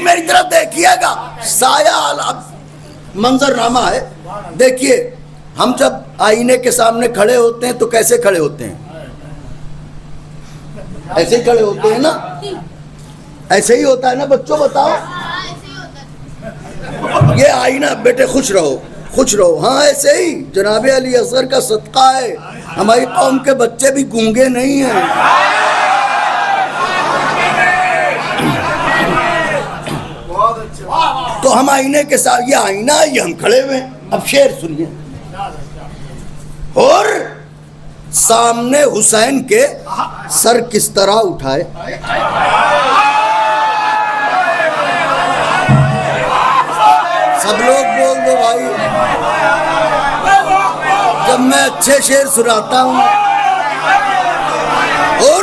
میری طرف دیکھیے گا، سایہ منظر نامہ ہے. دیکھیے ہم جب آئینے کے سامنے کھڑے ہوتے ہیں تو کیسے کھڑے ہوتے ہیں؟ ایسے ہی کھڑے ہوتے ہیں نا؟ ایسے ہی ہوتا ہے نا بچوں؟ بتاؤ. یہ آئینہ بیٹے خوش رہو خوش رہو. ہاں ایسے ہی جناب علی اصغر کا صدقہ ہے، ہماری قوم کے بچے بھی گونگے نہیں ہیں. تو ہم آئینے کے ساتھ، یہ آئینہ ہے، یہ ہم کھڑے ہوئے ہیں. اب شعر سنیے. اور سامنے حسین کے سر کس طرح اٹھائے. سب لوگ بول دو بھائی جب میں اچھے شعر سناتا ہوں. اور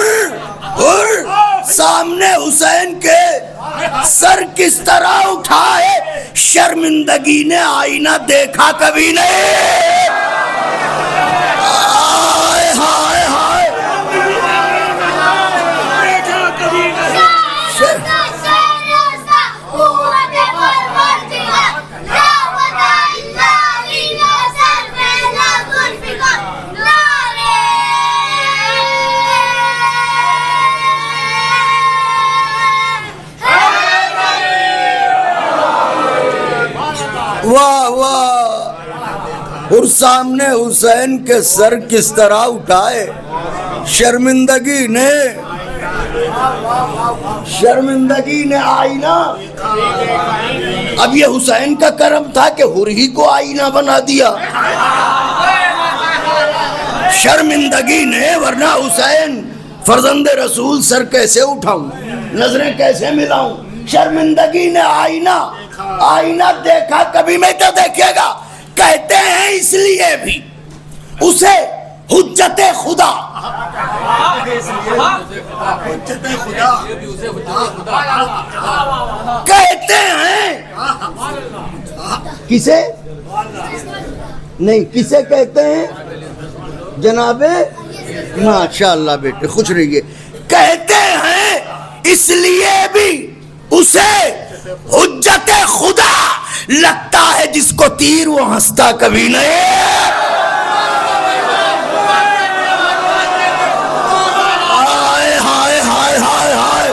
سامنے حسین کے سر کس طرح اٹھائے، شرمندگی نے آئینہ دیکھا کبھی نہیں. ہائے ہائے ہائے. واہ واہ. اور سامنے حسین کے سر کس طرح اٹھائے، شرمندگی نے آئینہ. اب یہ حسین کا کرم تھا کہ حر ہی کو آئینہ بنا دیا. شرمندگی نے، ورنہ حسین فرزند رسول سر کیسے اٹھاؤں، نظریں کیسے ملاؤں. شرمندگی نے آئینہ دیکھا کبھی. میں تو دیکھیے گا، کہتے ہیں اس لیے بھی اسے حجت خدا. کہتے ہیں کسے نہیں، کسے کہتے ہیں جناب؟ ماشاءاللہ بیٹے خوش رہیے. کہتے ہیں اس لیے بھی اسے حجت خدا. لگتا ہے جس کو تیر وہ ہنستا کبھی نہیں. ہائے ہائے ہائے ہائے ہائے.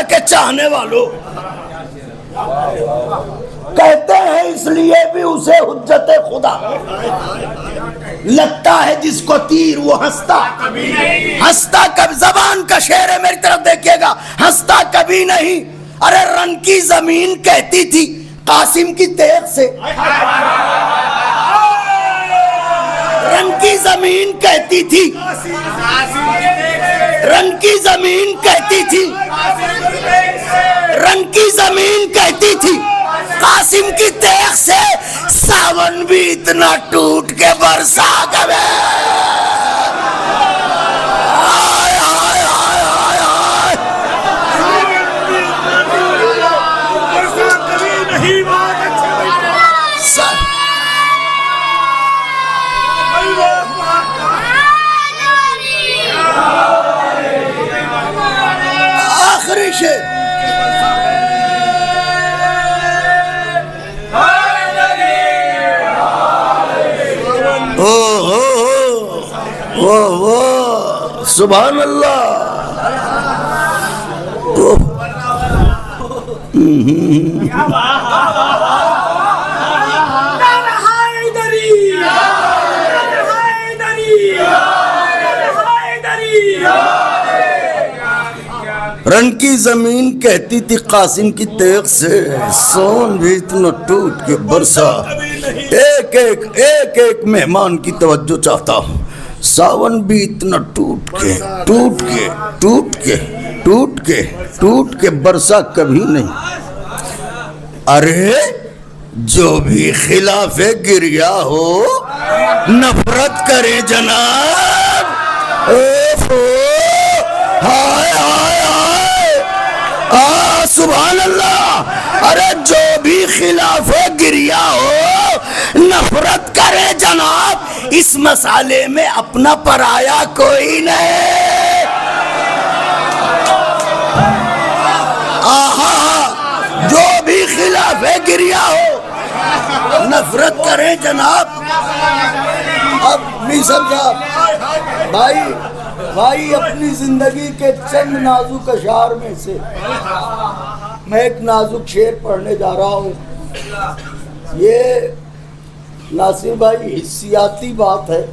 کے چاہنے والوں کہتے ہیں اس لیے بھی اسے حجت خدا. لگتا ہے جس کو تیر وہ ہنستا کبھی. زبان کا شعر ہے، میری طرف دیکھیے گا. ہنستا کبھی نہیں. ارے رن کی زمین کہتی تھی قاسم کی تیغ سے. رن کی زمین کہتی تھی، رن کی زمین کہتی تھی، رن کی زمین کہتی تھی قاسم کی تیغ سے. ساون بھی اتنا ٹوٹ کے برسا کبھی. آخری شعر. سبحان اللہ. رن کی زمین کہتی تھی قاسم کی تیغ سے. سون بھی اتنا ٹوٹ کے برسا. ایک مہمان کی توجہ چاہتا ہوں. ساون بھی اتنا ٹوٹ کے برسا کبھی نہیں. ارے جو بھی خلاف گریا ہو نفرت کرے جناب. ہائے ہائے ہائے سبحان اللہ. ارے جو بھی خلاف گریا ہو نفرت کرے جناب. اس مسئلے میں اپنا پرایا کوئی نہیں. جو بھی خلاف گریا ہو نفرت کریں جناب. اب میسر صاحب بھائی اپنی زندگی کے چند نازک اشعار میں سے میں ایک نازک شعر پڑھنے جا رہا ہوں. یہ ناصر بھائی حسیاتی بات ہے،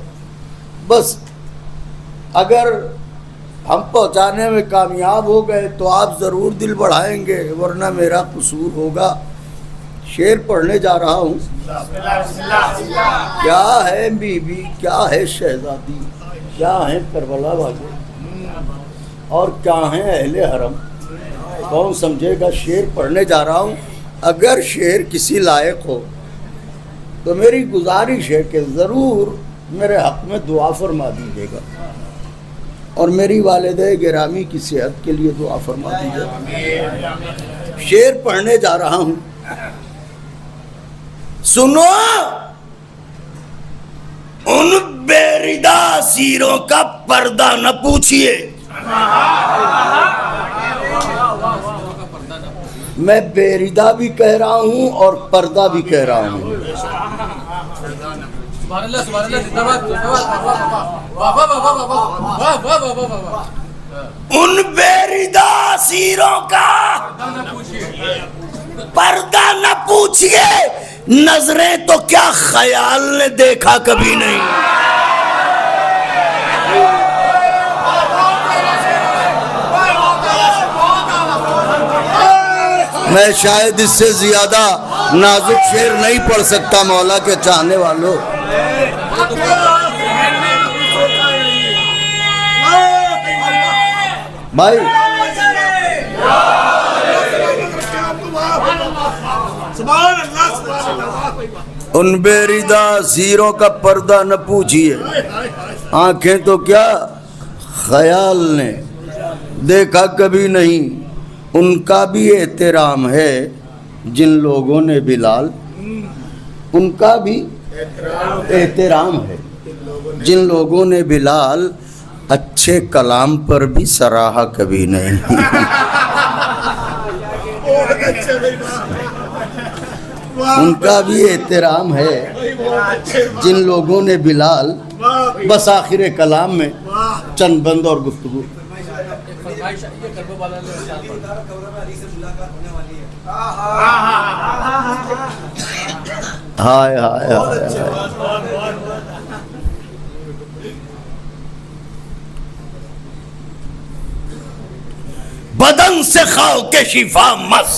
بس اگر ہم پہنچانے میں کامیاب ہو گئے تو آپ ضرور دل بڑھائیں گے، ورنہ میرا قصور ہوگا. شعر پڑھنے جا رہا ہوں. کیا ہے بی بی، کیا ہے شہزادی، کیا ہیں کربلا والے اور کیا ہیں اہل حرم، کون سمجھے گا. شعر پڑھنے جا رہا ہوں. اگر شعر کسی لائق ہو تو میری گزارش ہے کہ ضرور میرے حق میں دعا فرما دیجیے گا، اور میری والدہ گرامی کی صحت کے لیے دعا فرما دیجیے گا. شعر پڑھنے جا رہا ہوں. سنو ان بے ردا سیروں کا پردہ نہ پوچھئے. میں بے ردا بھی کہہ رہا ہوں اور پردہ بھی کہہ رہا ہوں. ان بے ردا سیروں کا پردہ نہ پوچھئے. نظریں تو کیا خیال نے دیکھا کبھی نہیں. میں شاید اس سے زیادہ نازک شعر نہیں پڑھ سکتا مولا کے چاہنے والوں. بھائی ان بے ردا زیروں کا پردہ نہ پوچھئے. آنکھیں تو کیا خیال نے دیکھا کبھی نہیں. ان کا بھی احترام ہے جن لوگوں نے بلال، ان کا بھی احترام ہے جن لوگوں نے بلال اچھے کلام پر بھی سراہا کبھی نہیں. ان کا بھی احترام ہے جن لوگوں نے بلال بس آخر کلام میں چند بند اور گفتگو. ہائے ہائے ہائے. بدن سے خاک شفا مس،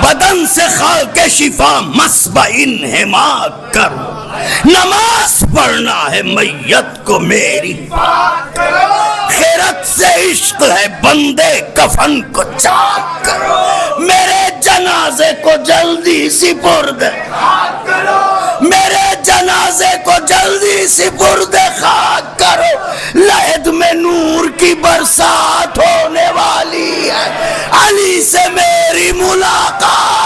بدن سے خاک شفا مس بانہما کر. نماز پڑھنا ہے میت کو میری، خیرت سے عشق ہے بندے کفن کو چاک کرو. میرے جنازے کو جلدی سپرد، میرے جنازے کو جلدی سپرد خاک کرو. لحد میں نور کی برسات ہونے والی ہے، علی سے میری ملاقات.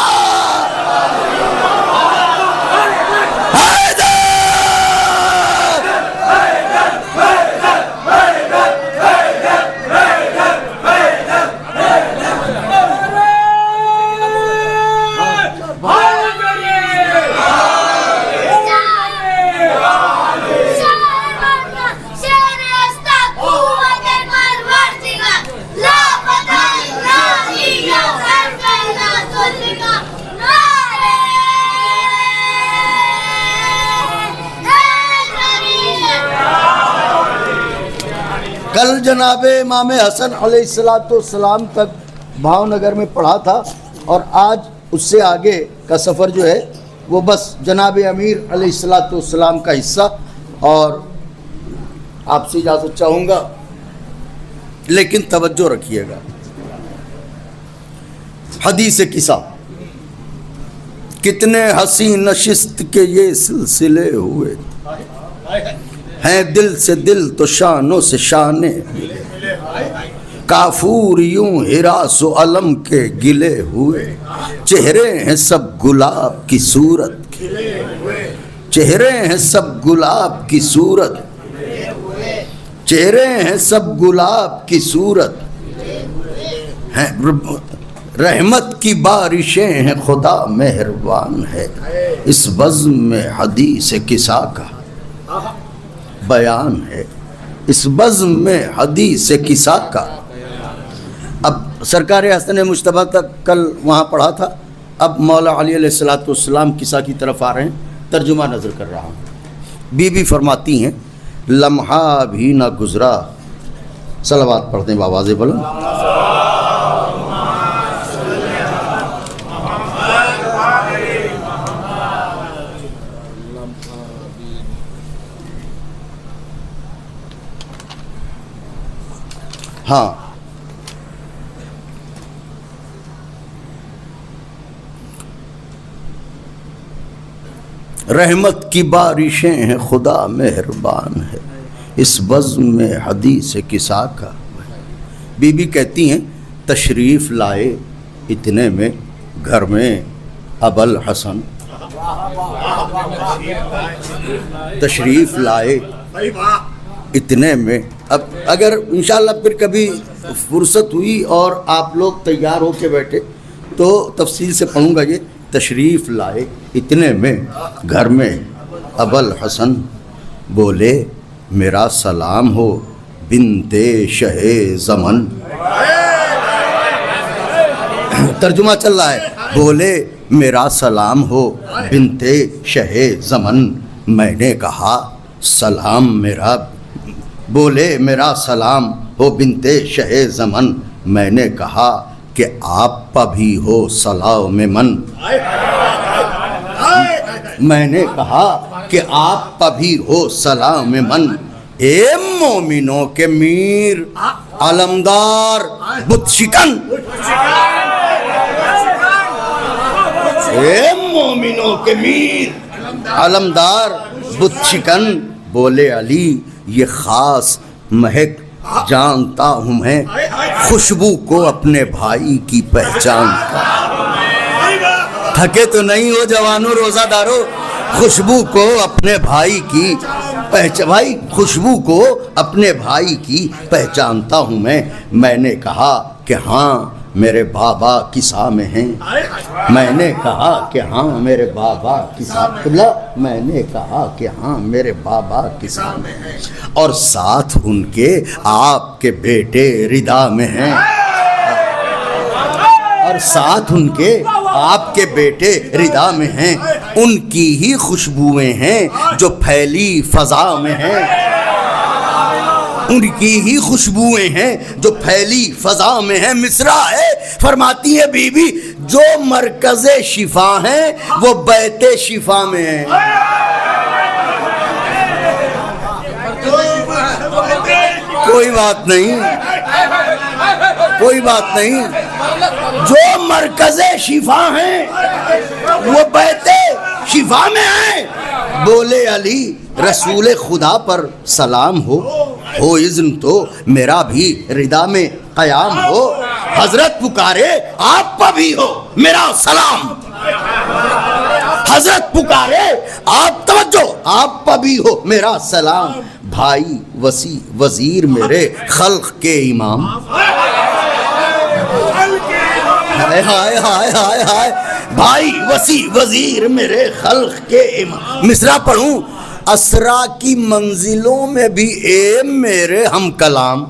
کل جناب امام حسن علیہ السلام تک بھاؤ نگر میں پڑھا تھا، اور آج اس سے آگے کا سفر جو ہے وہ بس جناب امیر علیہ السلام کا حصہ. اور آپ سے اجازت چاہوں گا، لیکن توجہ رکھیے گا. حدیث کسا، کتنے حسین نشست کے یہ سلسلے ہوئے ہیں، دل سے دل تو شانوں سے شانے ملے، کافور یوں ہراس و علم کے گلے ہوئے، چہرے ہیں سب گلاب کی صورت، چہرے ہیں سب گلاب کی صورت، چہرے ہیں سب گلاب کی صورت ہیں، رحمت کی بارشیں ہیں، خدا مہربان ہے، اس بزم میں حدیث کسا کا بیان ہے، اس بزم میں حدیث کسا کا۔ اب سرکار حسن مجتبیٰ تک کل وہاں پڑھا تھا، اب مولا علی علیہ السلام کسا کی طرف آ رہے ہیں، ترجمہ نظر کر رہا ہوں۔ بی بی فرماتی ہیں لمحہ بھی نہ گزرا، صلوات پڑھتے ہیں بآواز بلند، ہاں رحمت کی بارشیں ہیں، خدا مہربان ہے، اس بزم میں حدیث کسا کا۔ بی بی کہتی ہیں تشریف لائے اتنے میں گھر میں ابوالحسن، تشریف لائے اتنے میں۔ اب اگر انشاءاللہ پھر کبھی فرصت ہوئی اور آپ لوگ تیار ہو کے بیٹھے تو تفصیل سے پڑھوں گا یہ۔ تشریف لائے اتنے میں گھر میں ابوالحسن، بولے میرا سلام ہو بنت شہ زمن، ترجمہ چل رہا ہے، بولے میرا سلام ہو بنت شہ زمن، میں نے کہا سلام میرا، بولے میرا سلام ہو بنت شہ زمن، میں نے کہا کہ آپ پا بھی ہو صلاح میں من، میں نے کہا کہ آپ پا بھی ہو صلاح میں من، اے مومنوں کے میر علمدار بت شکن، اے مومنوں کے میر علمدار بت شکن، بولے علی یہ خاص مہک جانتا ہوں میں، خوشبو کو اپنے بھائی کی پہچانتا، تھکے تو نہیں ہو جوانوں روزہ دارو، خوشبو کو اپنے بھائی کی بھائی خوشبو کو اپنے بھائی کی پہچانتا ہوں میں نے کہا کہ ہاں میرے بابا کسا میں ہیں، میں نے کہا کہ ہاں میرے بابا کسا، میں نے کہا کہ ہاں میرے بابا کسا میں ہیں، اور ساتھ ان کے آپ کے بیٹے ردا میں ہیں، اور ساتھ ان کے آپ کے بیٹے ردا میں ہیں، ان کی ہی خوشبوئیں ہیں جو پھیلی فضا میں ہیں، ان کی ہی خوشبوئیں ہیں جو پھیلی فضا میں ہیں۔ مصرع ہے، فرماتی ہے بی بی جو مرکز شفا ہیں وہ بیت شفا میں ہیں، کوئی بات نہیں، کوئی بات نہیں، جو مرکز شفا ہیں وہ بیت شفا میں ہیں۔ بولے علی رسول خدا پر سلام ہو اذن تو میرا بھی ردا میں قیام ہو، حضرت پکارے آپ پا بھی ہو میرا سلام، حضرت پکارے آپ توجہ آپ پا بھی ہو میرا سلام، بھائی وسیع وزیر میرے خلق کے امام، ہائے ہائے ہائے ہائے ہائے، بھائی وسیع وزیر میرے خلق کے امام۔ مصرع پڑھوں، اسرا کی منزلوں میں بھی اے میرے ہم کلام،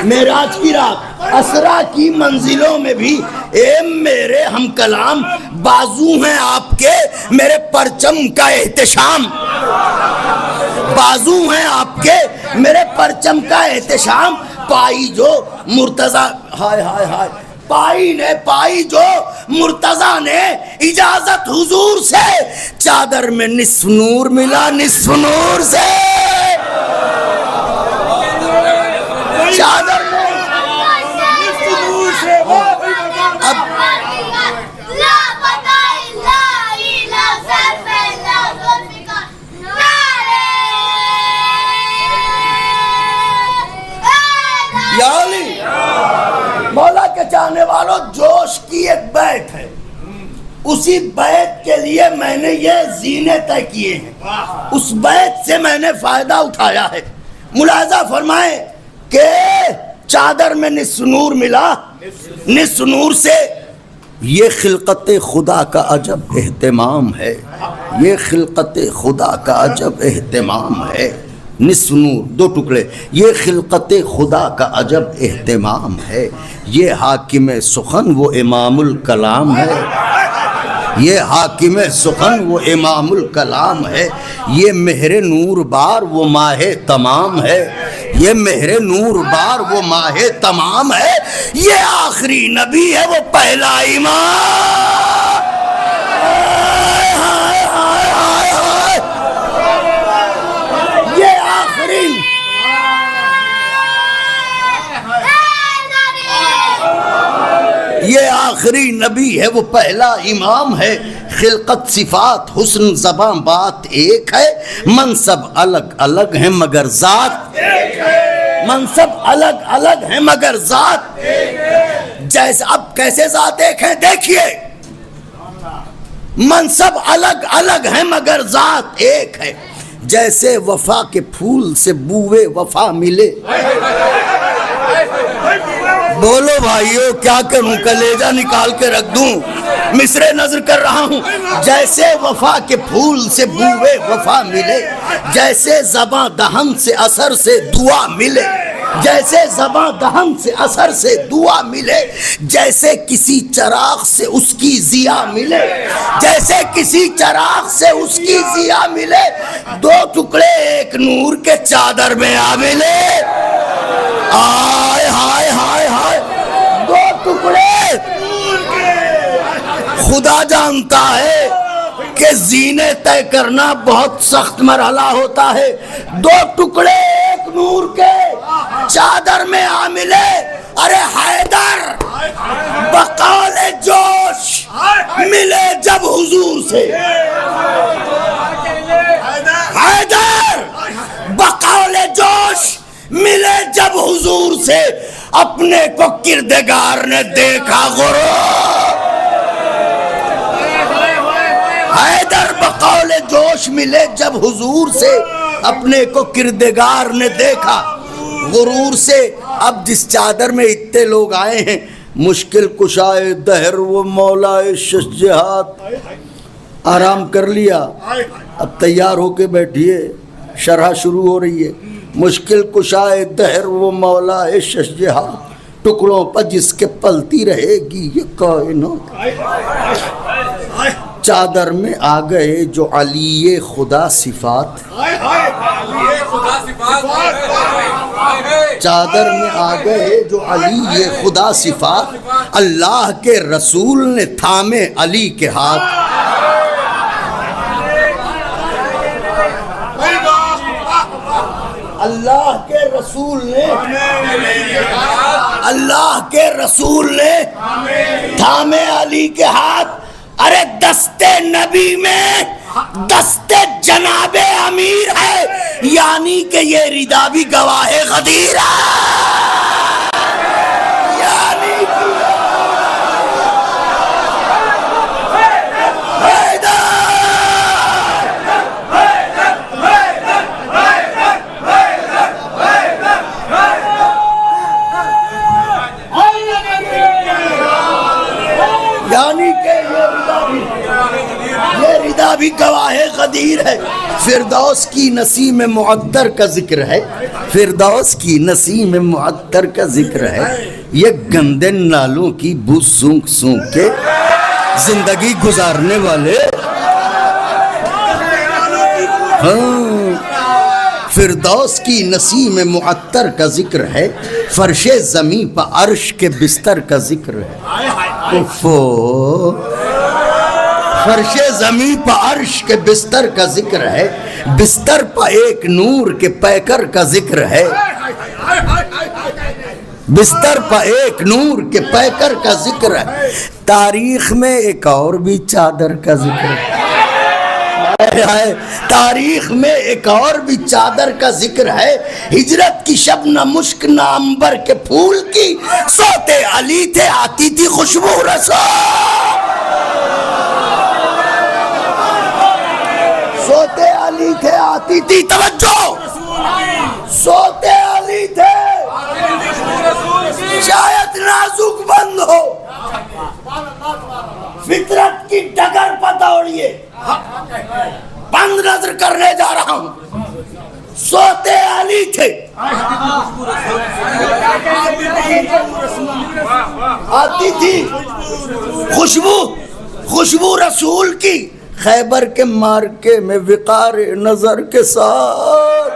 معراج کی رات اسرا کی منزلوں میں بھی اے میرے ہم کلام، بازو ہیں آپ کے میرے پرچم کا احتشام، بازو ہیں آپ کے میرے پرچم کا احتشام، پائی جو مرتضی، ہائے ہائے ہائے، پائی جو مرتضی نے اجازت حضور سے، چادر میں نصف نور ملا نصف نور سے، چادر میں کی ایک بیعت ہے، اسی بیعت کے لیے میں نے یہ زینے طے کیے ہیں، اس بیعت سے میں نے فائدہ اٹھایا ہے۔ ملاحظہ فرمائیں کہ چادر میں نصف نور ملا، نصف نور سے یہ خلقت خدا کا عجب اہتمام ہے، یہ خلقت خدا کا عجب اہتمام ہے۔ نصف نور دو ٹکڑے، یہ خلقت خدا کا عجب اہتمام ہے، یہ حاکم سخن وہ امام الکلام ہے، یہ حاکم سخن وہ امام الکلام ہے، یہ مہر نور بار وہ ماہ تمام ہے، یہ مہر نور بار وہ ماہ تمام ہے، یہ آخری نبی ہے وہ پہلا امام۔ یہ آخری یہ آخری نبی ہے وہ پہلا امام ہے، خلقت صفات حسن زباں بات ایک ہے، منصب الگ الگ ہیں مگر ذات ایک ہے، منصب الگ الگ ہیں مگر ذات ایک ہے۔ جیسے اب کیسے ذات ایک ہے دیکھیے، منصب الگ الگ ہیں مگر ذات ایک ہے، جیسے وفا کے پھول سے بوئے وفا ملے۔ بولو بھائیو کیا کروں، کلیجہ نکال کے رکھ دوں، مصرع نظر کر رہا ہوں۔ جیسے وفا کے پھول سے بوئے وفا ملے، جیسے زباں دہن سے اثر سے دعا ملے، جیسے زباں دہن سے اثر سے دعا ملے، جیسے کسی چراغ سے اس کی ضیا ملے، جیسے کسی چراغ سے اس کی ضیا ملے، دو ٹکڑے ایک نور کے چادر میں آ ملے۔ آئے ہائے ہائے ہائے، دو ٹکڑے۔ خدا جانتا ہے کہ زینے طے کرنا بہت سخت مرحلہ ہوتا ہے، دو ٹکڑے ایک نور کے چادر میں آ ملے۔ ارے حیدر بقول جوش ملے جب حضور سے، حیدر بقول جوش ملے جب حضور سے، اپنے کو کردگار نے دیکھا غرور۔ حیدر بقول جوش ملے جب حضور سے، اپنے کو کردگار نے دیکھا غرور سے۔ اب جس چادر میں اتنے لوگ آئے ہیں، مشکل کشائے دہر وہ مولا شش جہات، آرام کر لیا، اب تیار ہو کے بیٹھیے، شرح شروع ہو رہی ہے۔ مشکل کشائے دہر وہ مولا شش جہات، ٹکڑوں پر جس کے پلتی رہے گی یہ کائنات۔ چادر میں آ گئے جو علی خدا صفات، چادر میں آ گئے جو علی خدا صفات، اللہ کے رسول نے تھامے علی کے ہاتھ۔ اللہ کے رسول نے، اللہ کے رسول نے تھامے علی کے ہاتھ۔ ارے دستے نبی میں دستے جناب امیر ہے، یعنی کہ یہ ردا بھی گواہ غدیر ہے، یعنی کہ یہ ردا بھی گواہ غدیر ہے۔ فردوس کی نسیم معطر کا ذکر ہے، فردوس کی نسیم معطر کا ذکر ہے، یہ گندے نالوں کی بو سونکھ سونکھ کے زندگی گزارنے والے، فردوس کی نسیم معطر کا ذکر ہے، فرش زمین پر عرش کے بستر کا ذکر ہے۔ فرش زمین پر عرش کے بستر کا ذکر ہے، بستر پر ایک نور کے پیکر کا ذکر ہے، بستر پر ایک نور کے پیکر کا ذکر ہے۔ تاریخ میں ایک اور بھی چادر کا ذکر ہے، تاریخ میں ایک اور بھی چادر کا ذکر ہے، ہجرت کی شب نہ مشک نہ عنبر کے پھول کی، سوتے علی تھے آتی تھی خوشبو رسول، سوتے علی تھے آتی تھی، توجہ، سوتے علی تھے، شاید نازک بند ہو، فطرت کی ڈگر پر دوڑیے، بند نظر کرنے جا رہا ہوں، سوتے علی تھے، آتی تھی خوشبو رسول کی، خیبر کے مارکے میں وقار نظر کے ساتھ،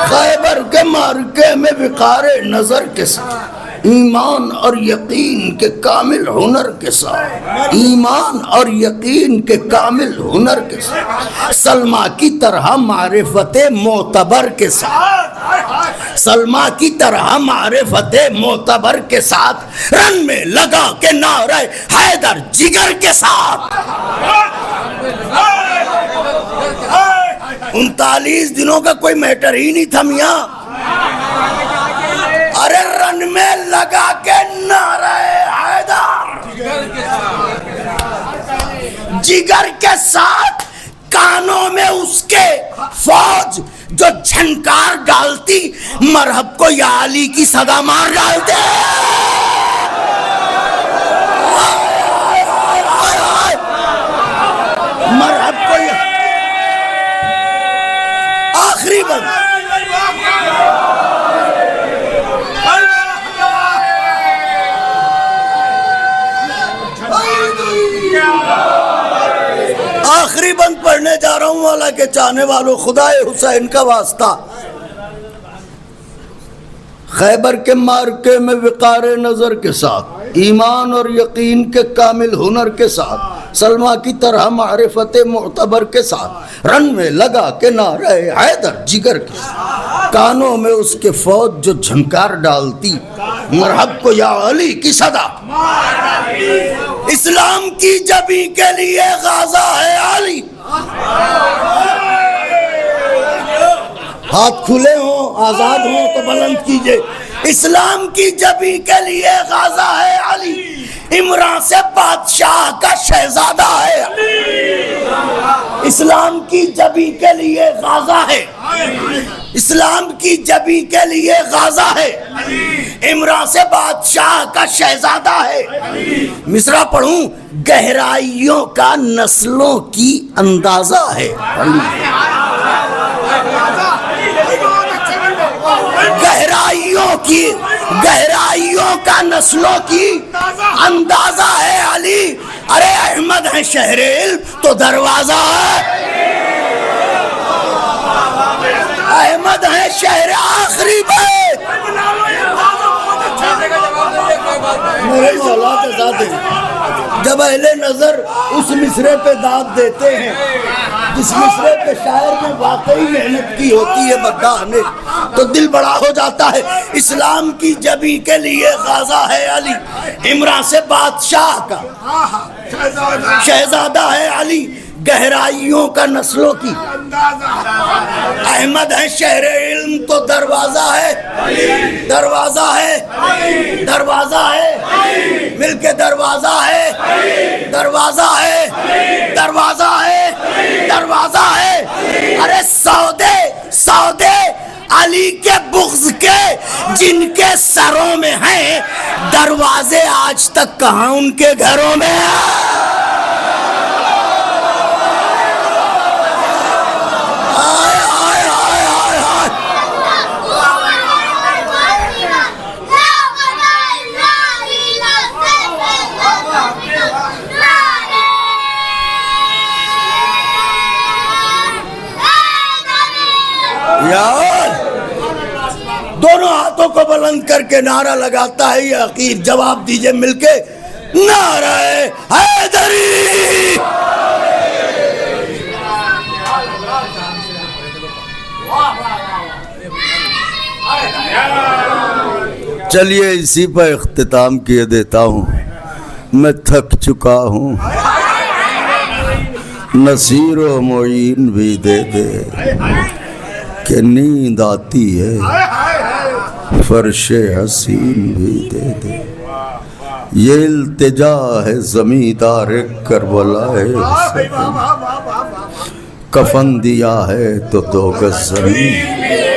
خیبر کے مارکے میں وقار نظر کے ساتھ، ایمان اور یقین کے کامل ہنر کے ساتھ، ایمان اور یقین کے کامل ہنر کے ساتھ، سلمہ کی طرح معرفت معتبر کے ساتھ، سلمہ کی طرح معرفت معتبر کے ساتھ، رن میں لگا کے نعرہ حیدر جگر کے ساتھ، 39 دنوں کا کوئی میٹر ہی نہیں تھا میاں، ارے رن میں لگا کے نعرہ حیدر جگر کے ساتھ، کانوں میں اس کے فوج جو جھنکار ڈالتی، مرحب کو یا علی کی صدا مار ڈالتے، مرحب کو یا آخری بند، آخری بند پڑھنے جا رہا ہوں، والا کے چاہنے والوں، خدا حسین کا واسطہ، خیبر کے مارکے میں وقار نظر کے ساتھ، ایمان اور یقین کے کامل ہنر کے ساتھ، سلمہ کی طرح معرفت معتبر کے ساتھ، رن میں لگا کے نعرہ حیدر جگر کے ساتھ، کانوں میں اس کے فوج جو جھنکار ڈالتی، مرحب کو یا علی کی صدا، اسلام کی جبی کے لیے غازہ ہے علی، ہاتھ کھلے ہوں آزاد ہوں تو بلند کیجئے، اسلام کی جبی کے لیے غازہ ہے علی، عمران سے بادشاہ کا شہزادہ ہے، اسلام کی جبی کے لیے غازہ ہے، اسلام کی جبی کے لیے غازہ ہے، عمران سے بادشاہ کا شہزادہ ہے، مصرع پڑھوں، گہرائیوں کا نسلوں کی اندازہ ہے، گہرائیوں کا نسلوں کی اندازہ ہے علی، ارے احمد ہے شہر علم تو دروازہ ہے، احمد ہے شہر آخری بیت، میرے مولا کے ذات جب اہل نظر اس مصرے پہ داد دیتے ہیں جس مصرے پہ شاعر نے واقعی محنت کی ہوتی ہے مداح نے، تو دل بڑا ہو جاتا ہے، اسلام کی جبی کے لیے غازہ ہے علی، عمران سے بادشاہ کا شہزادہ ہے علی، گہرائیوں کا نسلوں کی احمد ہے شہر علم تو دروازہ ہے، دروازہ ہے، دروازہ ہے، مل کے دروازہ ہے، دروازہ ہے، دروازہ ہے، دروازہ ہے، ارے سودے علی کے بغض کے جن کے سروں میں ہیں، دروازے آج تک کہاں ان کے گھروں میں ہیں، دونوں ہاتھوں کو بلند کر کے نعرہ لگاتا ہے یہ عقیل، جواب دیجئے مل کے، نعرہ حیدری، چلیے اسی پر اختتام کیے دیتا ہوں، میں تھک چکا ہوں، نصیر و معین بھی دے دے کہ نیند آتی ہے، فرش حسین بھی دے دے. یہ التجا ہے زمیندار کربلا ہے، کفن دیا ہے تو دو گز زمین